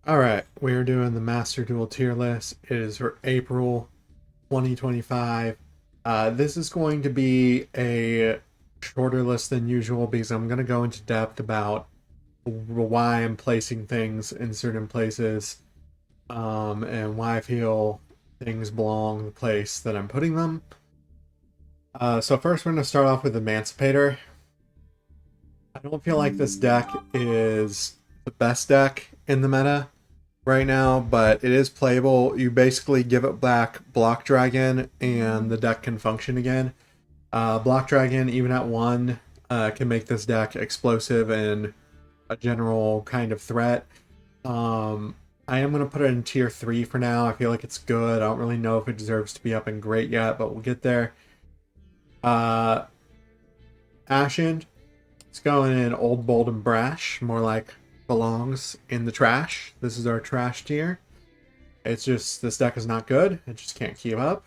Alright, we're doing the Master Duel tier list. It is for April 2025. This is going to be a shorter list than usual because I'm going to go into depth about why I'm placing things in certain places, and why I feel things belong the place that I'm putting them. So first we're going to start off with Emancipator. I don't feel like this deck is the best deck in the meta right now, but it is playable. You basically give it back Block Dragon, and the deck can function again. Block Dragon, even at 1, can make this deck explosive and a general kind of threat. I am going to put it in tier 3 for now. I feel like it's good. I don't really know if it deserves to be up in great yet, but we'll get there. Uh, Ashen, it's going in Old, Bold, and Brash, more like belongs in the trash. This is our trash tier. It's just, this deck is not good. It just can't keep up.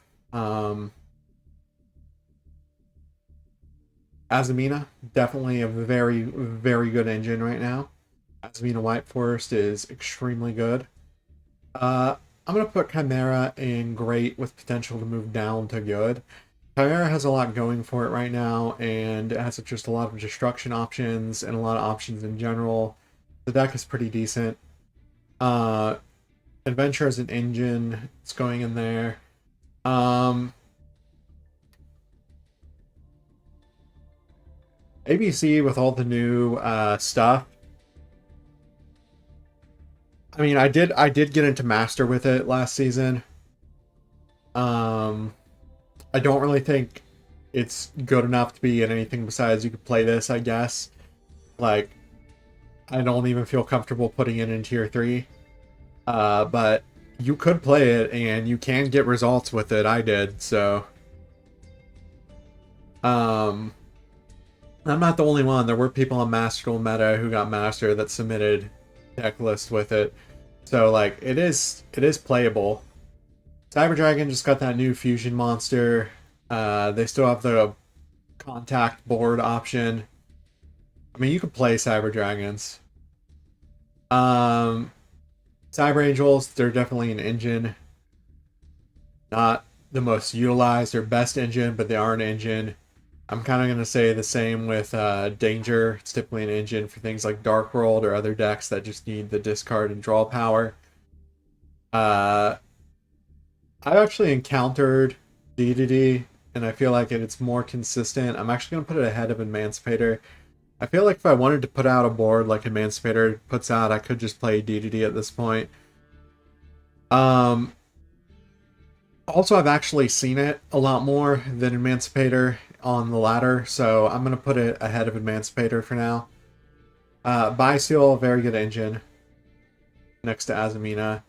Azamina, definitely a very, very good engine right now. Azamina White Forest is extremely good. I'm going to put Chimera in great with potential to move down to good. Chimera has a lot going for it right now, and it has just a lot of destruction options and a lot of options in general. The deck is pretty decent. Uh, Adventure as an engine, it's going in there. ABC with all the new stuff. I mean, I did get into Master with it last season. Um, I don't really think it's good enough to be in anything besides you could play this, I guess. Like, I don't even feel comfortable putting it in tier 3. But you could play it and you can get results with it. I did, so. Um, I'm not the only one. There were people on Master Duel Meta who got Master that submitted deck lists with it. So like it is playable. Cyber Dragon just got that new fusion monster. They still have the contact board option. I mean, you could play Cyber Dragons. Um, Cyber Angels, they're definitely an engine. Not the most utilized or best engine, but they are an engine. I'm kind of going to say the same with Danger. It's typically an engine for things like Dark World or other decks that just need the discard and draw power. Uh, I've actually encountered DDD, and I feel like it's more consistent. I'm actually going to put it ahead of Emancipator. I feel like if I wanted to put out a board like Emancipator puts out, I could just play DDD at this point. Um, Also, I've actually seen it a lot more than Emancipator on the ladder, so I'm going to put it ahead of Emancipator for now. Byseal, very good engine next to Azamina.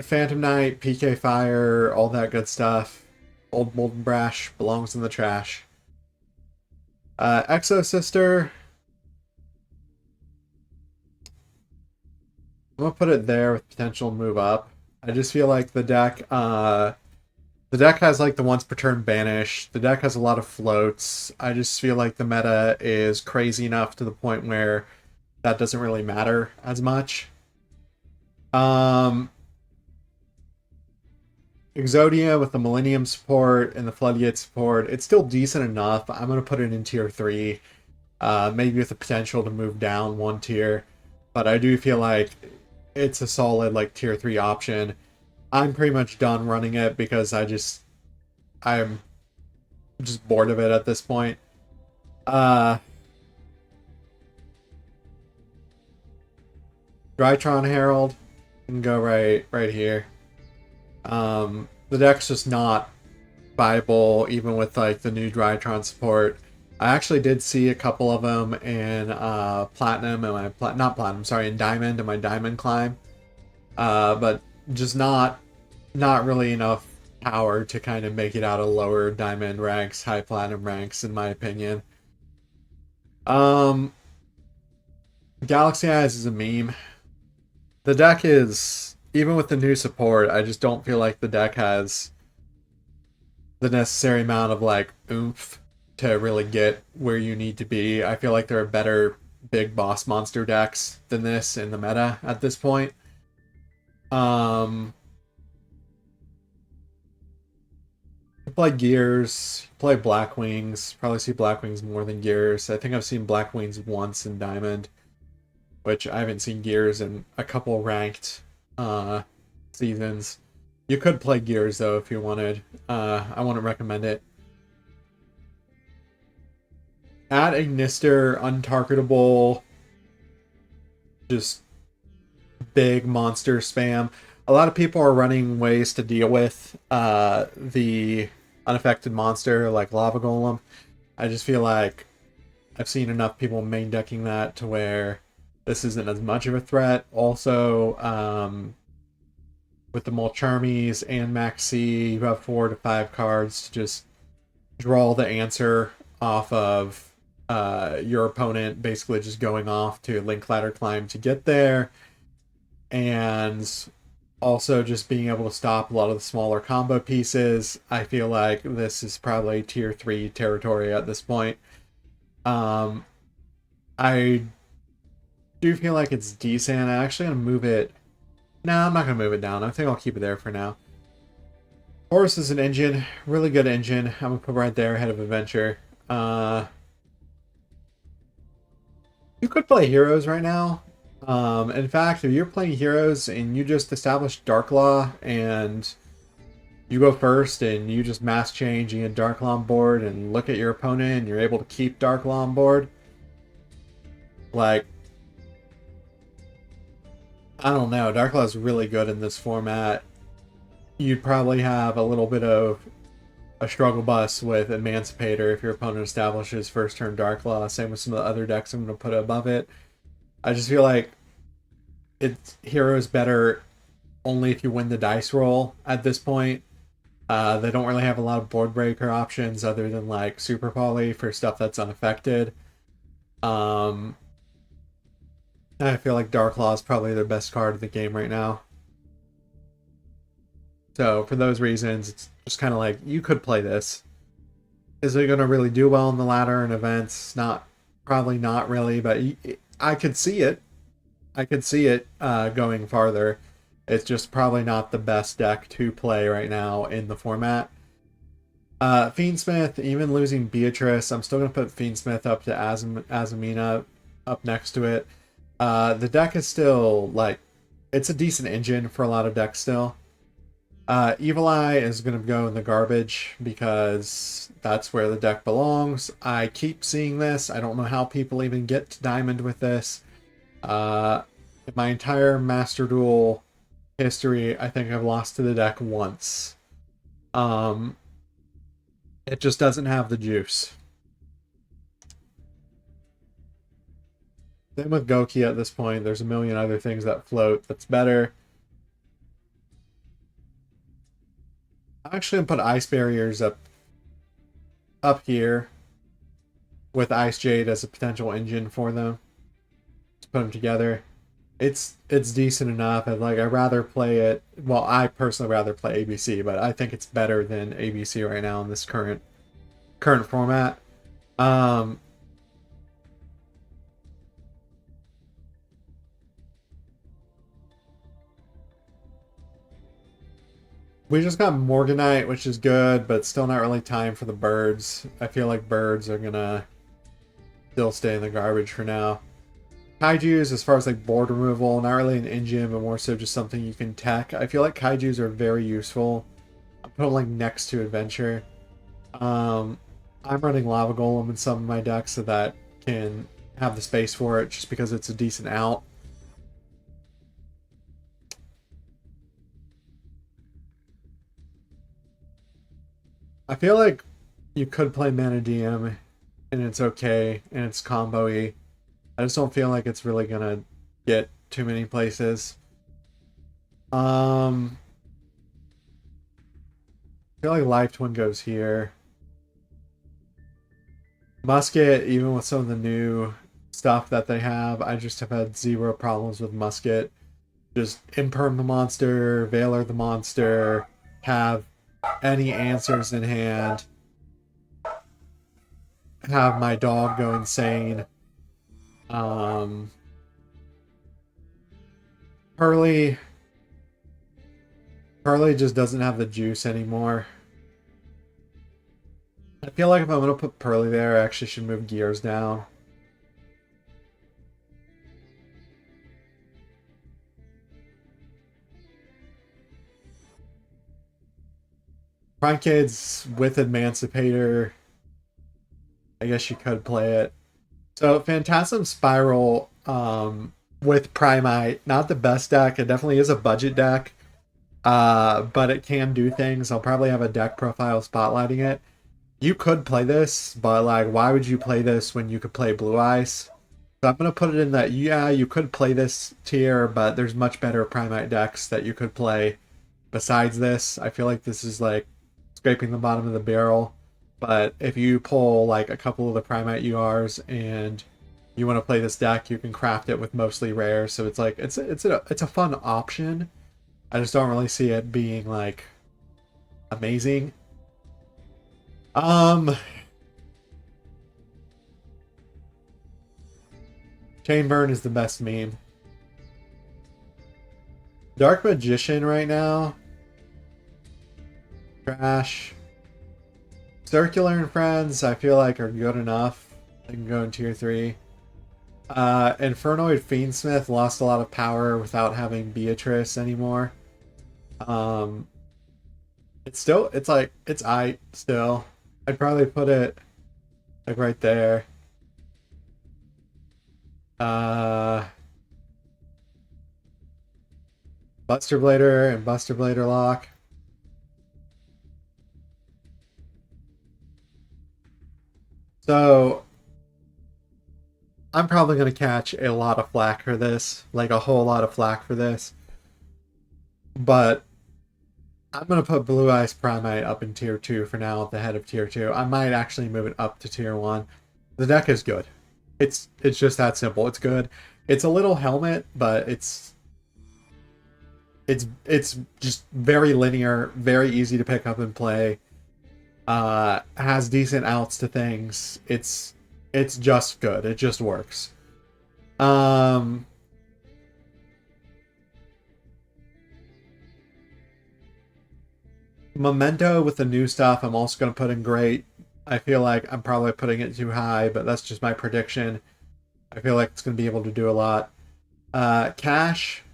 Phantom Knight, PK Fire, all that good stuff. Old Molten Brash belongs in the trash. Exo Sister, I'm gonna put it there with potential move up. I just feel like the deck has like the once per turn banish. The deck has a lot of floats. I just feel like the meta is crazy enough to the point where that doesn't really matter as much. Um, Exodia with the Millennium support and the Floodgate support, it's still decent enough. I'm gonna put it in tier 3, maybe with the potential to move down 1 tier. But I do feel like it's a solid like tier 3 option. I'm pretty much done running it because I'm just bored of it at this point. Uh Drytron Herald can go right here. The deck's just not viable even with like the new Drytron support. I actually did see a couple of them in Platinum and not Platinum, sorry, in Diamond and my Diamond climb. But just not really enough power to kind of make it out of lower Diamond ranks, high Platinum ranks, in my opinion. Um, Galaxy Eyes is a meme. The deck is, even with the new support, I just don't feel like the deck has the necessary amount of like oomph to really get where you need to be. I feel like there are better big boss monster decks than this in the meta at this point. Play Gears, play Black Wings. Probably see Black Wings more than Gears. I think I've seen Black Wings once in Diamond, which I haven't seen Gears in a couple ranked seasons. You could play Gears though if you wanted. I wouldn't recommend it. Add Ignister, untargetable, just big monster spam. A lot of people are running ways to deal with the unaffected monster like Lava Golem. I just feel like I've seen enough people main decking that to where this isn't as much of a threat. Also, with the Mulcharmies and Maxi, you have 4 to 5 cards to just draw the answer off of your opponent, basically just going off to Link Ladder Climb to get there. And also just being able to stop a lot of the smaller combo pieces. I feel like this is probably tier 3 territory at this point. I do feel like it's decent. I'm actually going to move it. No, I'm not going to move it down. I think I'll keep it there for now. Horus is an engine. Really good engine. I'm going to put right there ahead of Adventure. You could play Heroes right now. In fact, if you're playing Heroes and you just establish Dark Law and you go first and you just mass change and get Dark Law on board and look at your opponent and you're able to keep Dark Law on board, like, I don't know, Dark Law is really good in this format. You'd probably have a little bit of a struggle bus with Emancipator if your opponent establishes first turn Dark Law. Same with some of the other decks I'm going to put above it. I just feel like Heroes better only if you win the dice roll at this point. They don't really have a lot of board breaker options other than like Super Poly for stuff that's unaffected. I feel like Dark Law is probably their best card of the game right now. So for those reasons, it's just kind of like, you could play this. Is it going to really do well in the ladder and events? Probably not really, but I could see it. I could see it going farther. It's just probably not the best deck to play right now in the format. Fiendsmith, even losing Beatrice, I'm still going to put Fiendsmith up to Azamina up next to it. The deck is still, like, it's a decent engine for a lot of decks still. Evil Eye is going to go in the garbage because that's where the deck belongs. I keep seeing this. I don't know how people even get to Diamond with this. In my entire Master Duel history, I think I've lost to the deck once. It just doesn't have the juice. Same with Goki at this point. There's a million other things that float that's better. I'm actually going to put Ice Barriers up here with Ice Jade as a potential engine for them. Let's put them together. It's decent enough. And like, I'd rather play it. Well, I personally rather play ABC, but I think it's better than ABC right now in this current format. We just got Morganite, which is good, but still not really time for the birds. I feel like birds are gonna still stay in the garbage for now. Kaijus, as far as like board removal, not really an engine, but more so just something you can tech. I feel like Kaijus are very useful. I'm putting like next to Adventure. I'm running Lava Golem in some of my decks so that can have the space for it, just because it's a decent out. I feel like you could play Mana DM and it's okay and it's combo-y. I just don't feel like it's really gonna get too many places. I feel like Life Twin goes here. Musket, even with some of the new stuff that they have, I just have had zero problems with Musket. Just imperm the monster, Veiler the monster, have any answers in hand, have my dog go insane. Um, Pearly just doesn't have the juice anymore. I feel like if I'm gonna put Pearly there, I actually should move Gears down. Prime Kids with Emancipator. I guess you could play it. So Phantasm Spiral with Primite, not the best deck. It definitely is a budget deck. But it can do things. I'll probably have a deck profile spotlighting it. You could play this, but like, why would you play this when you could play Blue Eyes? So I'm gonna put it in that, yeah, you could play this tier, but there's much better Primite decks that you could play besides this. I feel like this is like scraping the bottom of the barrel. But if you pull like a couple of the Primite URs and you want to play this deck, you can craft it with mostly rare. So it's like it's a fun option. I just don't really see it being like amazing. Chainburn is the best meme. Dark Magician right now. Trash. Circular and Friends, I feel like are good enough. They can go in tier 3. Infernoid Fiendsmith lost a lot of power without having Beatrice anymore. It's still, it's like, it's I still. I'd probably put it like right there. Buster Blader and Buster Blader Lock. So I'm probably going to catch a lot of flack for this, like a whole lot of flack for this. But I'm going to put Blue Eyes Primate up in tier 2 for now at the head of tier 2. I might actually move it up to tier 1. The deck is good. It's just that simple. It's good. It's a little helmet, but it's just very linear, very easy to pick up and play. Has decent outs to things. It's just good. It just works. Memento with the new stuff, I'm also going to put in great. I feel like I'm probably putting it too high, but that's just my prediction. I feel like it's going to be able to do a lot. Cash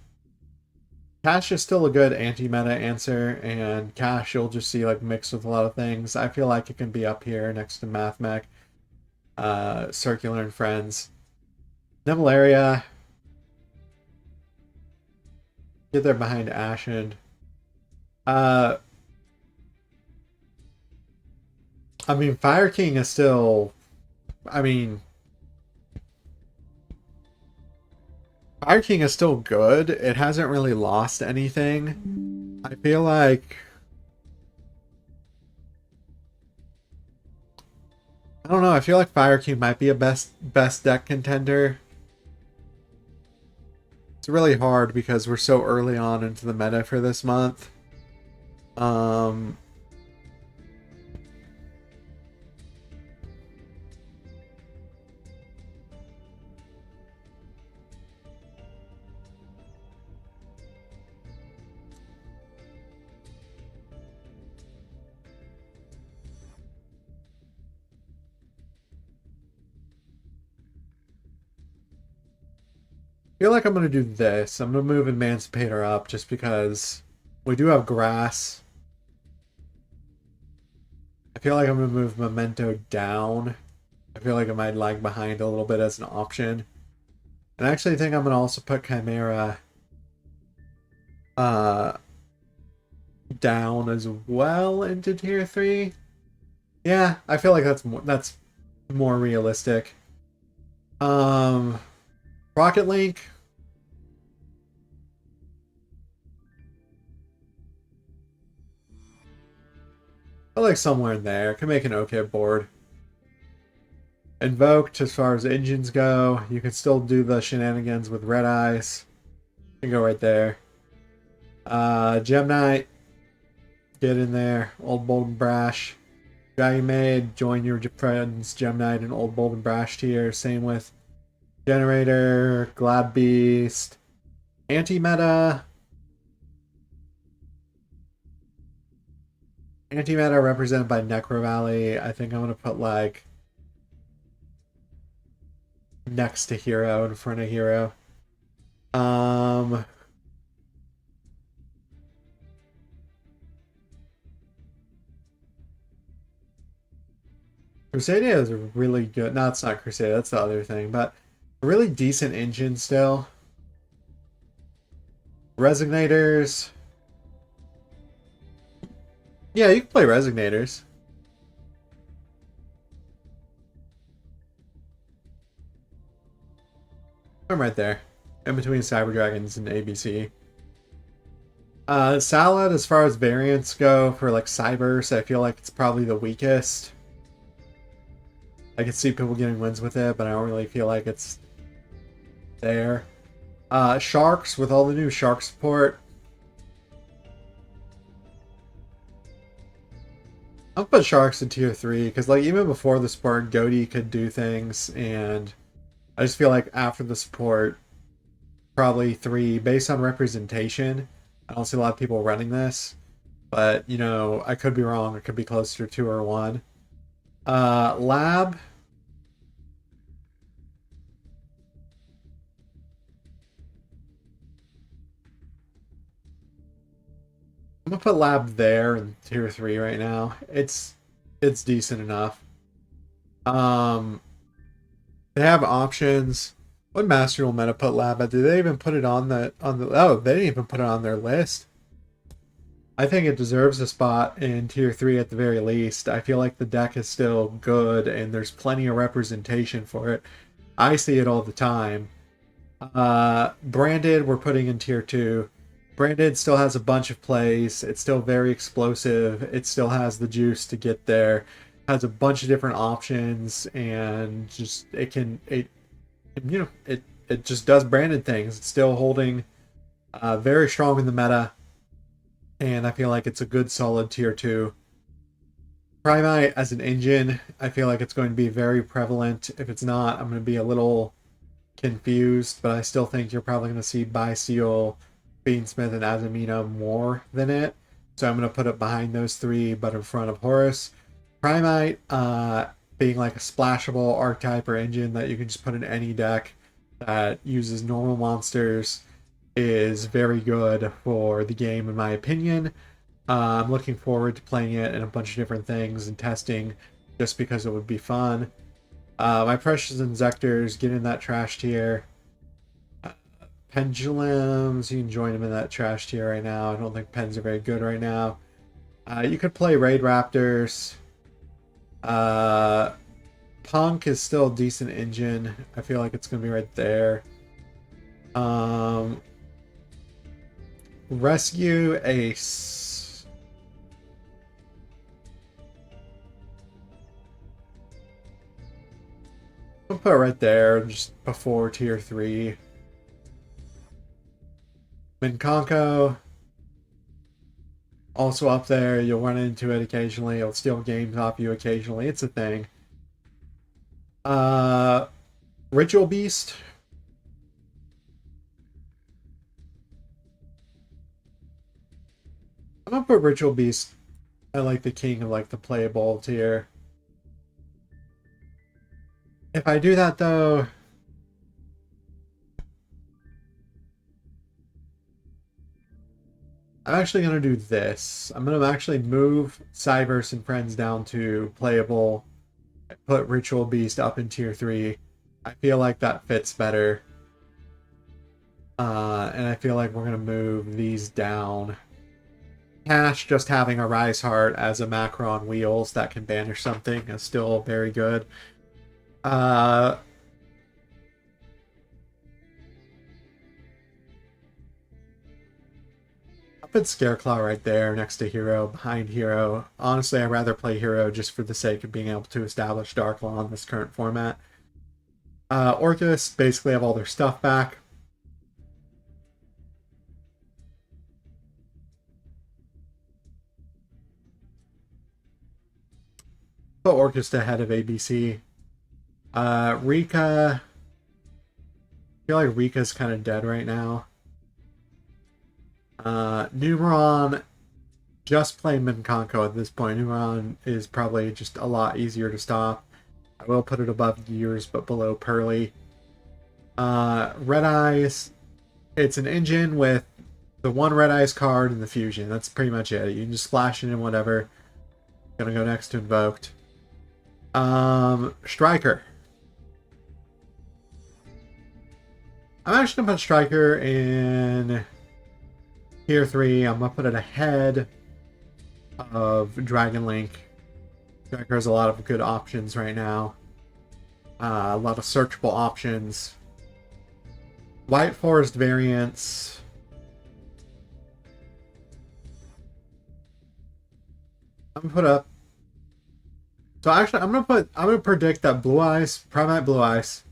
is still a good anti-meta answer, and Cash you'll just see like mixed with a lot of things. I feel like it can be up here next to Mathmech, Circular and Friends. Nevalaria. Get there behind Ashen. I mean, Fire King is still... Fire King is still good. It hasn't really lost anything. I feel like... I don't know, I feel like Fire King might be a best deck contender. It's really hard because we're so early on into the meta for this month. I feel like I'm going to do this. I'm going to move Emancipator up just because we do have grass. I feel like I'm going to move Memento down. I feel like I might lag behind a little bit as an option. And I actually think I'm going to also put Chimera down as well into tier 3. Yeah, I feel like that's more realistic. Rocket Link. I like somewhere in there. Can make an okay board. Invoked, as far as engines go, you can still do the shenanigans with Red Eyes. You can go right there. Gem Knight. Get in there. Old Bold and Brash. Guy you made, join your friends Gem Knight and Old Bold and Brash tier. Same with Generator, Glad Beast, Anti-Meta. Anti-Meta represented by Necro Valley. I think I'm going to put like next to Hero, in front of Hero. Crusadia is really good. No, it's not Crusadia. That's the other thing. But a really decent engine still. Resignators. Yeah, you can play Resignators. I'm right there. In between Cyber Dragons and ABC. Salad, as far as variants go for like Cybers, I feel like it's probably the weakest. I can see people getting wins with it, but I don't really feel like it's there. Sharks, with all the new Shark support. I'll put Sharks in tier 3, because like even before the support, Goaty could do things, and I just feel like after the support, probably 3, based on representation. I don't see a lot of people running this, but you know, I could be wrong. It could be closer to 2 or 1. Lab. I'm gonna put Lab there in tier 3 right now. It's decent enough. Um, they have options. What Master Duel meta put Lab at? Did they even put it on the Oh, they didn't even put it on their list. I think it deserves a spot in tier 3 at the very least. I feel like the deck is still good and there's plenty of representation for it. I see it all the time. Branded, we're putting in tier 2. Branded still has a bunch of plays. It's still very explosive. It still has the juice to get there. Has a bunch of different options, and just it just does branded things. It's still holding very strong in the meta, and I feel like it's a good solid tier 2. Primite as an engine, I feel like it's going to be very prevalent. If it's not, I'm going to be a little confused, but I still think you're probably going to see Byseal, Beansmith, and Azamina more than it. So I'm going to put it behind those 3, but in front of Horus. Primite, being like a splashable archetype or engine that you can just put in any deck that uses normal monsters, is very good for the game, in my opinion. I'm looking forward to playing it in a bunch of different things and testing, just because it would be fun. My Precious Inzectors get in that trash tier. Pendulums, you can join them in that trash tier right now. I don't think pens are very good right now. You could play Raid Raptors. Punk is still a decent engine. I feel like it's going to be right there. Rescue Ace. I'll put it right there, just before tier 3. Minkonko, also up there. You'll run into it occasionally. It'll steal games off you occasionally. It's a thing. Ritual Beast. I'm gonna put Ritual Beast at like the king of like the playable tier. If I do that though, I'm actually gonna do this. I'm gonna actually move Cyverse and Friends down to playable. Put Ritual Beast up in tier 3. I feel like that fits better. And I feel like we're gonna move these down. Cash, just having a Rise Heart as a macro on wheels that can banish something, is still very good. I'll put Scareclaw right there next to Hero, behind Hero. Honestly, I'd rather play Hero just for the sake of being able to establish Darklaw in this current format. Orcus basically have all their stuff back. Put Orcus ahead of ABC. Rika. feel like Rika's kind of dead right now. Numeron, just play Minkonko at this point. Numeron is probably just a lot easier to stop. I will put it above Gears, but below Pearly. Red Eyes, it's an engine with the one Red Eyes card and the fusion. That's pretty much it. You can just splash it in whatever. Gonna go next to Invoked. Striker. I'm actually gonna put Striker in Tier 3. I'm gonna put it ahead of Dragon Link. Striker has a lot of good options right now. A lot of searchable options. White Forest variants. I'm gonna put up. So actually, I'm gonna predict that Blue Eyes, Primate Blue Eyes,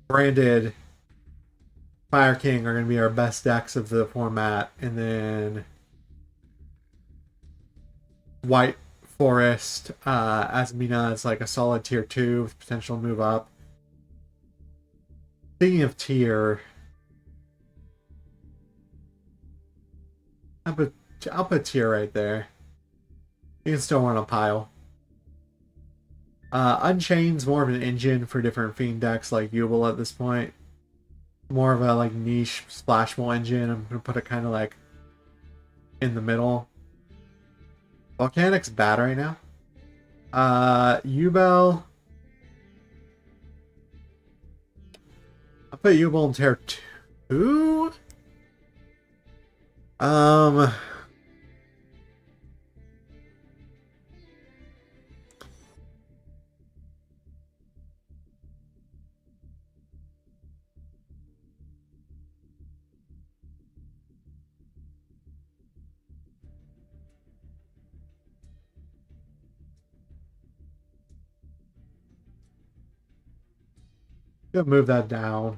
branded Fire King are gonna be our best decks of the format, and then White Forest, Asmina is like a solid tier 2 with potential move up. Speaking of tier, I'll put tier right there. You can still run a pile. Unchained's more of an engine for different fiend decks like YuGiOh at this point. More of a like niche splashable engine. I'm gonna put it kind of like in the middle. Volcanic's bad right now. Yubel. I'll put Yubel in tier 2. Gonna move that down.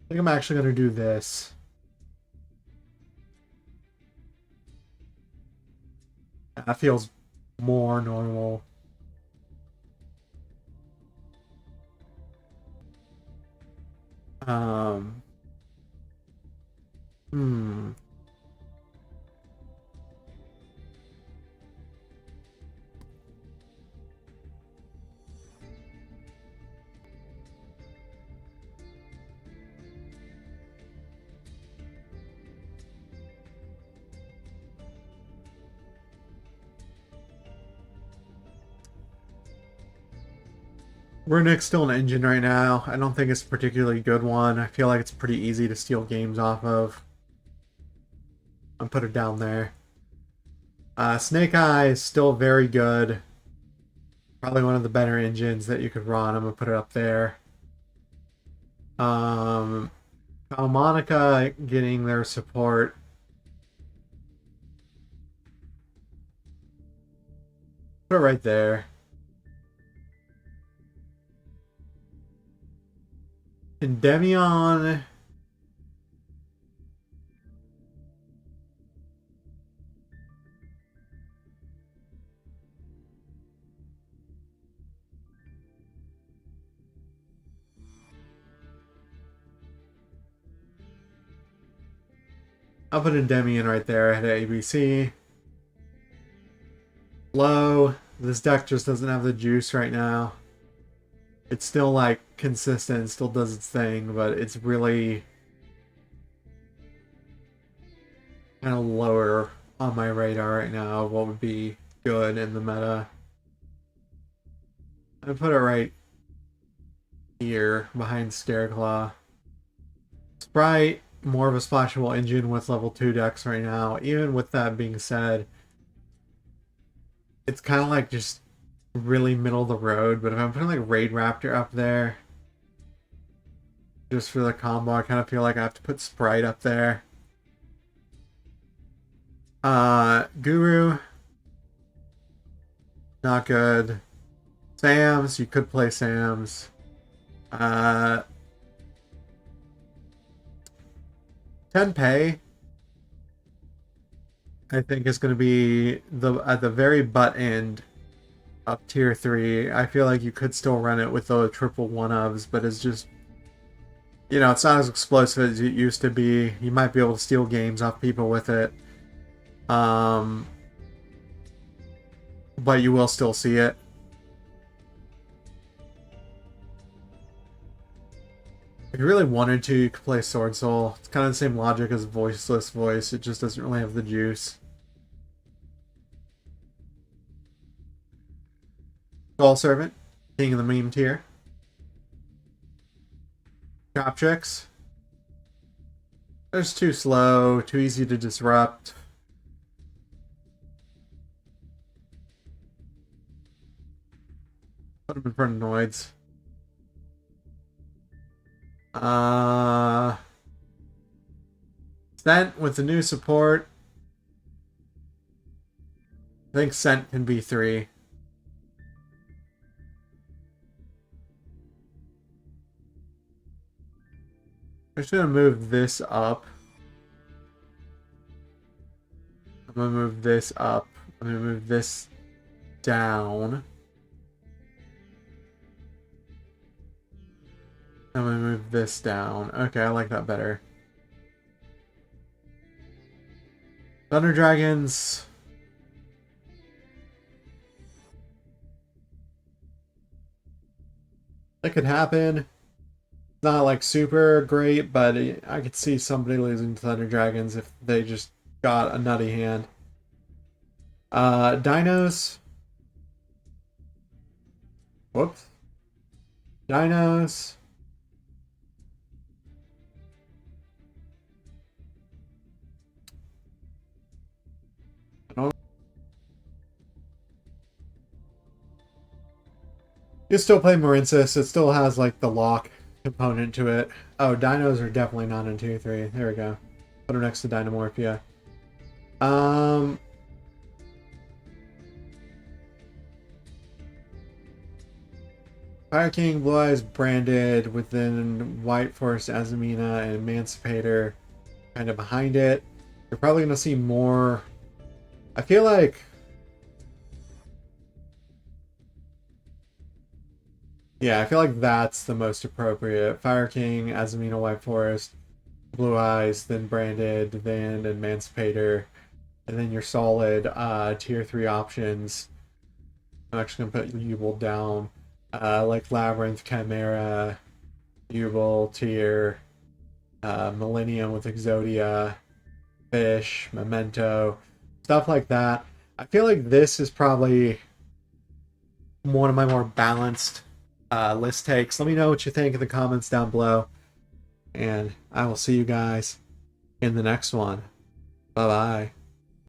I think I'm actually gonna do this. That feels more normal. Um. Hmm. Runic's still an engine right now. I don't think it's a particularly good one. I feel like it's pretty easy to steal games off of. I'll put it down there. Snake Eye is still very good. Probably one of the better engines that you could run. I'm gonna put it up there. Monica getting their support. Put it right there. Endymion. I'll put Endymion right there at ABC. Low. This deck just doesn't have the juice right now. It's still like consistent, still does its thing, but it's really kind of lower on my radar right now. What would be good in the meta? I put it right here behind Stairclaw. Sprite, more of a splashable engine with level 2 decks right now. Even with that being said, it's kind of like just really middle of the road. But if I'm putting like Raid Raptor up there just for the combo, I kind of feel like I have to put Sprite up there. Guru, not good. Sam's, you could play Sam's. Tenpei, I think, is going to be at the very butt end up tier 3. I feel like you could still run it with the triple one-ofs, but it's just, you know, it's not as explosive as it used to be. You might be able to steal games off people with it. But you will still see it. If you really wanted to, you could play Sword Soul. It's kind of the same logic as Voiceless Voice. It just doesn't really have the juice. Skull Servant, king of the meme tier. Chop Tricks. They're just too slow, too easy to disrupt. Put them in front of Noids. Scent with the new support. I think Scent can be 3. I'm just gonna move this up. I'm gonna move this up. I'm gonna move this down. I'm gonna move this down. Okay, I like that better. Thunder Dragons. That could happen. Not like super great, but I could see somebody losing to Thunder Dragons if they just got a nutty hand. Dinos. Whoops. Dinos. You still play Marincess. It still has like the lock component to it. Oh, dinos are definitely not in tier 3. There we go. Put them next to Dynamorphia. Fire King, Blue Eyes branded within White Forest, Azamina, and Emancipator kind of behind it. You're probably going to see more. I feel like yeah, I feel like that's the most appropriate. Fire King, Azamina, White Forest, Blue Eyes, then Branded, then Emancipator, and then your solid tier 3 options. I'm actually going to put YuGiOh down. Like Labyrinth, Chimera, YuGiOh, Tier, Millennium with Exodia, Fish, Memento, stuff like that. I feel like this is probably one of my more balanced list takes. Let me know what you think in the comments down below, and I will see you guys in the next one. Bye bye.